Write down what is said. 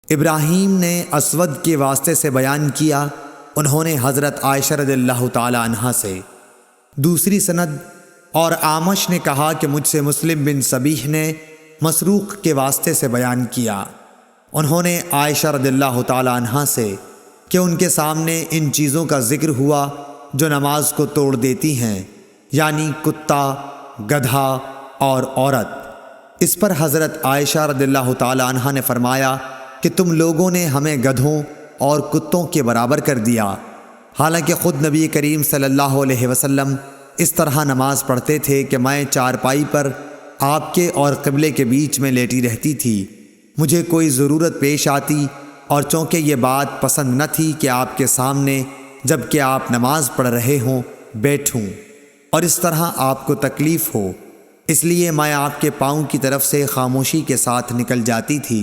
इब्राहीम ने असवद के वास्ते से बयान किया, उन्होंने हज़रत आयशा रज़ियल्लाहु ताला अन्हा से। दूसरी सनद और आमश ने कहा कि मुझसे मुस्लिम बिन सबीह ने मसरूक़ के वास्ते से बयान किया, उन्होंने आयशा रज़ियल्लाहु ताला अन्हा से कि उनके सामने इन चीज़ों का ज़िक्र हुआ जो नमाज को तोड़ देती हैं, यानी कुत्ता, गधा और औरत। इस पर हज़रत आयशा रज़ियल्लाहु ताला अन्हा ने फरमाया कि तुम लोगों ने हमें गधों और कुत्तों के बराबर कर दिया, हालांकि ख़ुद नबी करीम सल्लल्लाहु अलैहि वसल्लम इस तरह नमाज पढ़ते थे कि मैं चारपाई पर आपके और क़िबले के बीच में लेटी रहती थी। मुझे कोई ज़रूरत पेश आती और चूँकि ये बात पसंद न थी कि आपके सामने जबकि आप नमाज पढ़ रहे हों बैठूं और इस तरह आपको तकलीफ़ हो, इसलिए मैं आपके पाँव की तरफ से खामोशी के साथ निकल जाती थी।